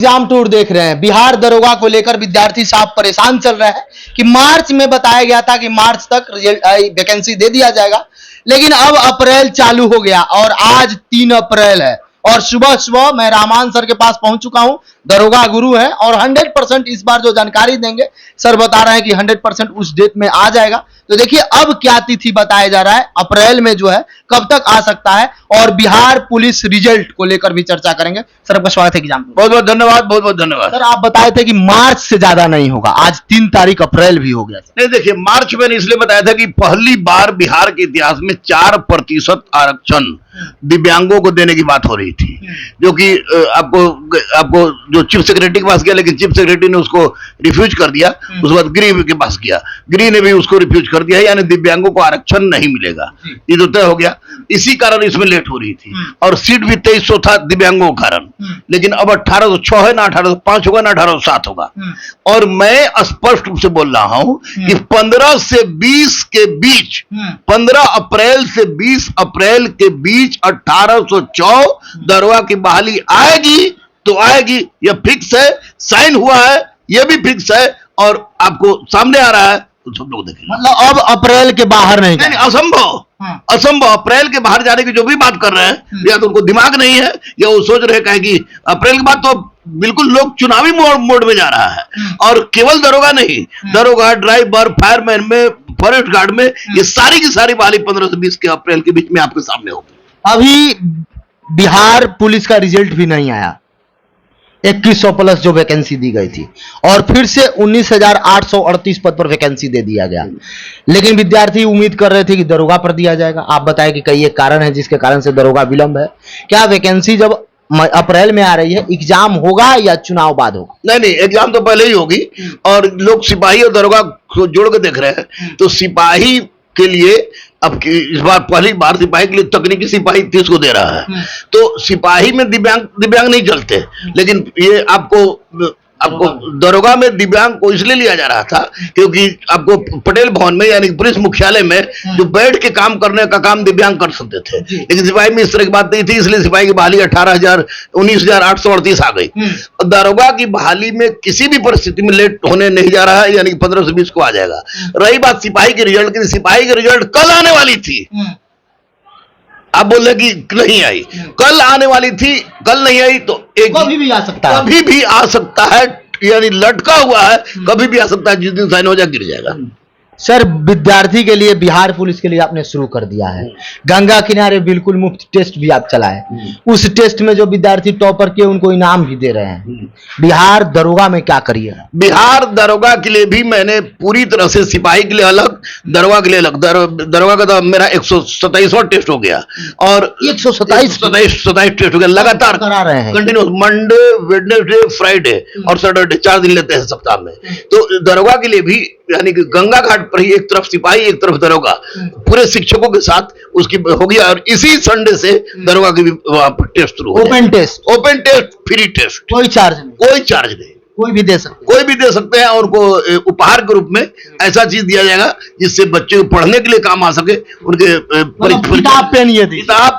Exam tour देख रहे हैं। बिहार दरोगा को लेकर विद्यार्थी साहब परेशान चल रहे हैं कि मार्च में बताया गया था कि मार्च तक वैकेंसी दे दिया जाएगा, लेकिन अब अप्रैल चालू हो गया और आज 3 अप्रैल है और सुबह सुबह मैं रामान सर के पास पहुंच चुका हूं। दरोगा गुरु है और 100% इस बार जो जानकारी देंगे सर बता रहे हैं कि 100% उस डेट में आ जाएगा। तो देखिए अब क्या तिथि बताया जा रहा है, अप्रैल में जो है कब तक आ सकता है और बिहार पुलिस रिजल्ट को लेकर भी चर्चा करेंगे। सर आपका स्वागत है एग्जाम। बहुत बहुत धन्यवाद, बहुत बहुत धन्यवाद। सर आप बताए थे कि मार्च से ज्यादा नहीं होगा, आज 3 तारीख अप्रैल भी हो गया। नहीं देखिए, मार्च मैंने इसलिए बताया था कि पहली बार बिहार के इतिहास में 4% आरक्षण दिव्यांगों को देने की बात हो रही थी, जो कि आपको जो चीफ सेक्रेटरी के पास गया, लेकिन चीफ सेक्रेटरी ने उसको रिफ्यूज कर दिया। उसके बाद गृह के पास गया, गृह ने भी उसको रिफ्यूज कर दिया, यानी दिव्यांगों को आरक्षण नहीं मिलेगा। ये तो तय हो गया, इसी कारण इसमें लेट हो रही थी और सीट भी 2300 था दिव्यांगों के कारण, लेकिन अब 1806 है ना, 1805 होगा ना 1807 होगा। और मैं स्पष्ट रूप से बोल रहा हूं कि 15 से 20 के बीच, 15 अप्रैल से 20 अप्रैल के बीच 1804 दरोगा की बहाली आएगी तो आएगी, यह फिक्स है, साइन हुआ है, यह भी फिक्स है और आपको सामने आ रहा है, तो सब लोग देखेंगे। मतलब अब अप्रैल के बाहर नहीं, असंभव, असंभव। अप्रैल के बाहर जाने की जो भी बात कर रहे हैं, या तो उनको दिमाग नहीं है या वो सोच रहे हैं कि अप्रैल के बाद तो बिल्कुल लोग चुनावी मोड में जा रहा है। और केवल दरोगा नहीं, दरोगा, ड्राइवर, फायरमैन में, फॉरेस्ट गार्ड में, ये सारी की सारी बहाली 15 से 20 के अप्रैल के बीच में आपके सामने होगी। अभी बिहार पुलिस का रिजल्ट भी नहीं आया, 2100 प्लस जो वैकेंसी दी गई थी और फिर से 19,838 पद पर वैकेंसी दे दिया गया, लेकिन विद्यार्थी उम्मीद कर रहे थे कि दरोगा पर दिया जाएगा। आप बताएं कि कई एक कारण है जिसके कारण से दरोगा विलंब है। क्या वैकेंसी जब अप्रैल में आ रही है, एग्जाम होगा या चुनाव बाद होगा? नहीं, एग्जाम तो पहले ही होगी और लोग सिपाही और दरोगा को जोड़ के देख रहे हैं। तो सिपाही के लिए अब इस बार पहली बार सिपाही के लिए तकनीकी सिपाही 30 को दे रहा है, तो सिपाही में दिव्यांग नहीं चलते, लेकिन ये आपको दरोगा में दिव्यांग को इसलिए लिया जा रहा था क्योंकि आपको पटेल भवन में यानी पुलिस मुख्यालय में जो बैठ के काम करने का काम दिव्यांग कर सकते थे, लेकिन सिपाही में इस तरह की बात नहीं थी, इसलिए सिपाही की बहाली 19,838 आ गई। दरोगा की बहाली में किसी भी परिस्थिति में लेट होने नहीं जा रहा है, यानी 15 से 20 को आ जाएगा। रही बात सिपाही के रिजल्ट की, सिपाही के रिजल्ट कल आने वाली थी। आप बोल रहे कि नहीं आई, कल आने वाली थी, कल नहीं आई तो कभी भी आ सकता है, कभी भी आ सकता है, यानी लटका हुआ है, कभी भी आ सकता है, जिस दिन साइन हो जाए गिर जाएगा। सर विद्यार्थी के लिए बिहार पुलिस के लिए आपने शुरू कर दिया है, गंगा किनारे बिल्कुल मुफ्त टेस्ट भी आप चलाए, उस टेस्ट में जो विद्यार्थी टॉपर किए उनको इनाम भी दे रहे हैं। बिहार दरोगा में क्या करिए? बिहार दरोगा के लिए भी मैंने पूरी तरह से, सिपाही के लिए अलग, दरोगा के लिए अलग। दरोगा का तो मेरा 127वां टेस्ट हो गया और 127 टेस्ट हो गया लगातार करा रहे हैं, कंटिन्यूस, मंडे, वेडनेसडे, फ्राइडे और सैटरडे, 4 दिन लेते हैं सप्ताह में। तो दरोगा के लिए भी यानी कि गंगा घाट पर ही एक तरफ सिपाही एक तरफ दरोगा, पूरे शिक्षकों के साथ उसकी होगी और इसी संडे से दरोगा की भी टेस्ट शुरू हो, ओपन टेस्ट, फ्री टेस्ट, कोई चार्ज नहीं, कोई भी दे सकते हैं और उनको उपहार के रूप में ऐसा चीज दिया जाएगा जिससे बच्चे को पढ़ने के लिए काम आ सके, उनके किताब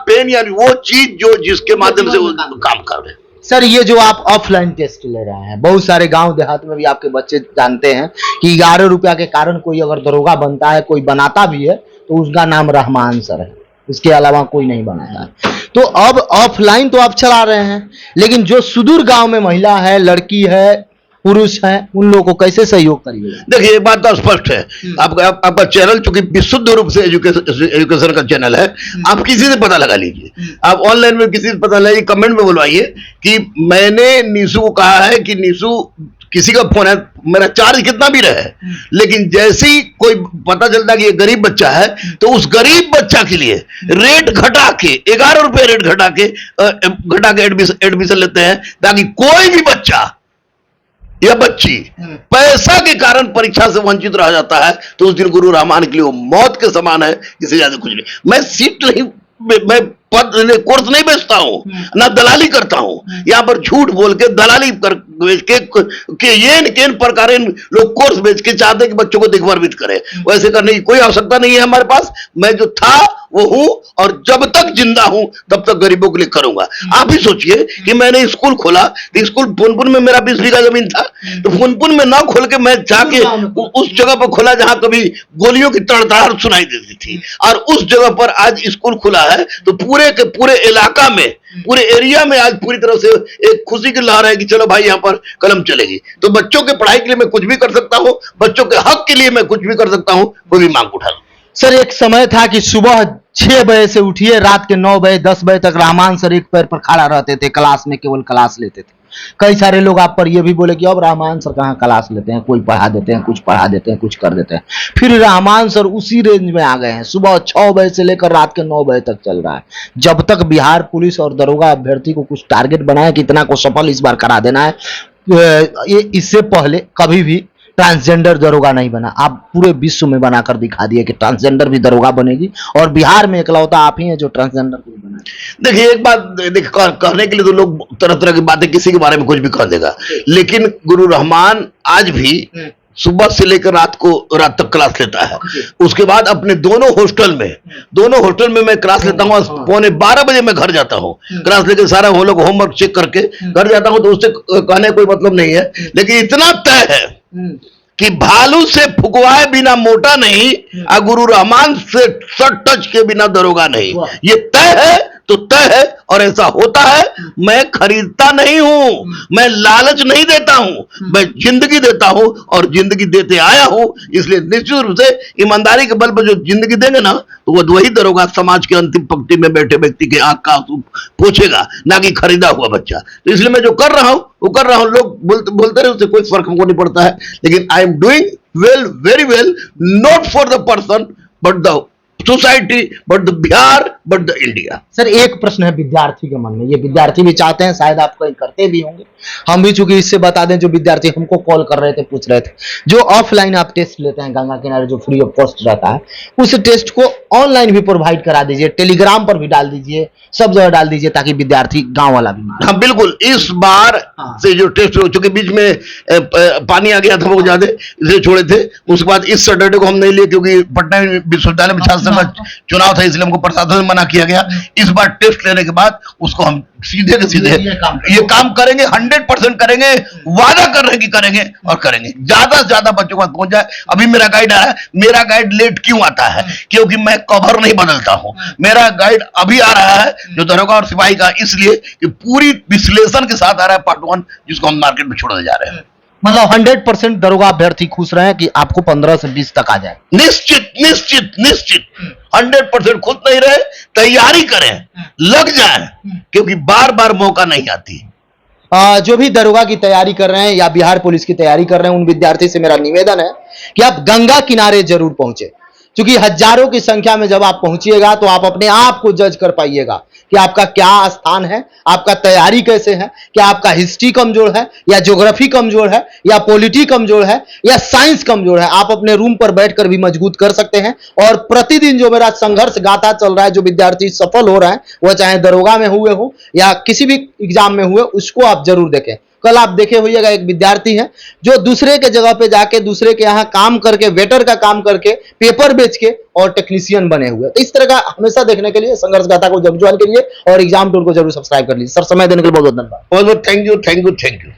पेन यानी वो चीज जो जिसके माध्यम से वो काम कर रहे हैं। सर ये जो आप ऑफलाइन टेस्ट ले रहे हैं, बहुत सारे गांव देहात में भी आपके बच्चे जानते हैं कि 11 रुपया के कारण कोई अगर दरोगा बनता है, कोई बनाता भी है तो उसका नाम रहमान सर है, इसके अलावा कोई नहीं बनाता है। तो अब ऑफलाइन तो आप चला रहे हैं, लेकिन जो सुदूर गांव में महिला है, लड़की है, पुरुष है, उन लोगों को कैसे सहयोग करिएगा? देखिए, एक बात तो स्पष्ट है, आपका चैनल चूंकि विशुद्ध रूप से एजुकेशन का चैनल है, आप किसी से पता लगा लीजिए, आप ऑनलाइन में किसी से पता लगाइए, कमेंट में बुलवाइए कि मैंने नीशू को कहा है कि नीशू किसी का फोन है, मेरा चार्ज कितना भी रहे, लेकिन जैसे ही कोई पता चलता कि ये गरीब बच्चा है तो उस गरीब बच्चा के लिए रेट घटा के 11 रुपए रेट घटा के एडमिशन लेते हैं, ताकि कोई भी बच्चा या बच्ची पैसा के कारण परीक्षा से वंचित रह जाता है तो उस दिन गुरु रहमान के लिए वो मौत के समान है, इससे ज्यादा कुछ नहीं। मैं सीट नहीं, मैं कोर्स नहीं बेचता हूं, ना दलाली करता हूं। यहाँ पर झूठ बोल के दलाली कर बेच के ये प्रकार लोग कोर्स बेच के चाहते कि बच्चों को दिग्भ्रमित करें, वैसे करने की कोई आवश्यकता नहीं है हमारे पास। मैं जो था वो हूं और जब तक जिंदा हूं तब तक गरीबों के लिए करूंगा। आप ही सोचिए कि मैंने स्कूल खोला, तो स्कूल पुनपुन में मेरा 20 बीघा जमीन था, तो पुनपुन में ना खोल के मैं जाके उस जगह पर खोला जहां कभी गोलियों की तड़तड़ाहट सुनाई देती थी, और उस जगह पर आज स्कूल खुला है, तो पूरे के पूरे इलाका में, पूरे एरिया में आज पूरी तरह से एक खुशी की लहर है कि चलो भाई यहाँ पर कलम चलेगी। तो बच्चों के पढ़ाई के लिए मैं कुछ भी कर सकता हूँ, बच्चों के हक के लिए मैं कुछ भी कर सकता हूँ, कोई भी मांग उठा लूं। सर एक समय था कि सुबह 6 बजे से उठिए, रात के 9 बजे 10 बजे तक रहमान सर एक पैर पर खड़ा रहते थे, क्लास में केवल क्लास लेते थे। कई सारे लोग आप पर ये भी बोले कि अब रहमान सर कहाँ क्लास लेते हैं, कोई पढ़ा देते हैं, कुछ पढ़ा देते हैं, कुछ कर देते हैं। फिर रहमान सर उसी रेंज में आ गए हैं, सुबह 6 बजे से लेकर रात के 9 बजे तक चल रहा है। जब तक बिहार पुलिस और दरोगा अभ्यर्थी को कुछ टारगेट बनाए कि इतना को सफल इस बार करा देना है, ये इससे पहले कभी भी ट्रांसजेंडर दरोगा नहीं बना। आप पूरे विश्व में बनाकर दिखा दिए कि ट्रांसजेंडर भी दरोगा बनेगी, और बिहार में इकलौता आप ही हैं जो ट्रांसजेंडर को बना। देखिए एक बात, कहने के लिए तो लोग तरह तरह की बातें किसी के बारे में कुछ भी कह देगा, लेकिन गुरु रहमान आज भी सुबह से लेकर रात तक क्लास लेता है। उसके बाद अपने दोनों हॉस्टल में मैं क्लास लेता हूँ, 11:15 बजे मैं घर जाता हूँ, क्लास लेकर सारा हम लोग होमवर्क चेक करके घर जाता हूँ। तो उससे कहने कोई मतलब नहीं है, लेकिन इतना तय है कि भालू से फुकवाए बिना मोटा नहीं, और गुरु रहमान से शर्ट टच के बिना दरोगा नहीं। ये तय है तो तय है, और ऐसा होता है। मैं खरीदता नहीं हूं, मैं लालच नहीं देता हूं, मैं जिंदगी देता हूं और जिंदगी देते आया हूं। इसलिए निश्चित रूप से ईमानदारी के बल पर जो जिंदगी देंगे ना, तो वो वही दरोगा समाज के अंतिम पंक्ति में बैठे व्यक्ति के आंख का आंसू पोंछेगा, ना कि खरीदा हुआ बच्चा। तो इसलिए मैं जो कर रहा हूं वो कर रहा हूं। लोग बोलते रहे, उससे कोई फर्क हमको नहीं पड़ता है, लेकिन I am doing well, very well, not for the person but the society, but the Bihar, but the India. Sir एक प्रश्न है विद्यार्थी के मन में, ये विद्यार्थी भी चाहते हैं, शायद आप कहीं करते भी होंगे, हम भी चूंकि इससे बता दें, जो विद्यार्थी हमको कॉल कर रहे थे, पूछ रहे थे, जो ऑफलाइन आप टेस्ट लेते हैं गंगा किनारे, जो फ्री ऑफ कॉस्ट रहता है, उस टेस्ट को ऑनलाइन भी प्रोवाइड करा दीजिए, टेलीग्राम पर भी डाल दीजिए, सब जगह डाल दीजिए, ताकि विद्यार्थी गांव वाला भी। हाँ बिल्कुल, इस बार से जो टेस्ट हो चुके, बीच में पानी आ गया था बहुत ज्यादा, इसलिए छोड़े थे। उसके बाद इस सैटरडे को हम नहीं लिए, क्योंकि पटना विश्वविद्यालय में छात्र चुनाव था, इसलिए हमको प्रशासन से मना किया गया। इस बार टेस्ट लेने के बाद उसको हम सीधे के सीधे ये काम करेंगे, 100% करेंगे, वादा कर रहे हैं कि करेंगे और करेंगे, ज्यादा से ज्यादा बच्चों को पहुंच जाए। अभी मेरा गाइड आया, मेरा गाइड लेट क्यों आता है? क्योंकि मैं कवर नहीं बदलता हूं। मेरा गाइड अभी आ रहा है, जो दरोगा और सिपाही का, इसलिए कि पूरी विश्लेषण के साथ आ रहा है पार्ट 1, जिसको हम मार्केट में छोड़ने जा रहे हैं। मतलब 100% दरोगा अभ्यर्थी खुश रहे कि आपको 15 से 20 तक आ जाए। निश्चित निश्चित निश्चित 100% खुद नहीं रहे, तैयारी करें, लग जाए, क्योंकि बार बार मौका नहीं आती। जो भी दरोगा की तैयारी कर रहे हैं या बिहार पुलिस की तैयारी कर रहे हैं, उन विद्यार्थी से मेरा निवेदन है कि आप गंगा किनारे जरूर पहुंचे, क्योंकि हजारों की संख्या में जब आप पहुंचिएगा तो आप अपने आप को जज कर पाइएगा कि आपका क्या स्थान है, आपका तैयारी कैसे है, क्या आपका हिस्ट्री कमजोर है, या ज्योग्राफी कमजोर है, या पॉलिटी कमजोर है, या साइंस कमजोर है। आप अपने रूम पर बैठकर भी मजबूत कर सकते हैं। और प्रतिदिन जो मेरा संघर्ष गाथा चल रहा है, जो विद्यार्थी सफल हो रहे हैं, वह चाहे दरोगा में हुए हो या किसी भी एग्जाम में हुए, उसको आप जरूर देखें। कल आप देखे होइएगा, एक विद्यार्थी है जो दूसरे के जगह पे जाके, दूसरे के यहाँ काम करके, वेटर का काम करके, पेपर बेच के और टेक्नीशियन बने हुए। तो इस तरह का हमेशा देखने के लिए संघर्ष गाथा को जरूर ज्वाइन करिए और एग्जाम टूर को जरूर सब्सक्राइब कर लीजिए। सर समय देने के लिए बहुत बहुत धन्यवाद। बहुत बहुत thank you, thank you, thank you.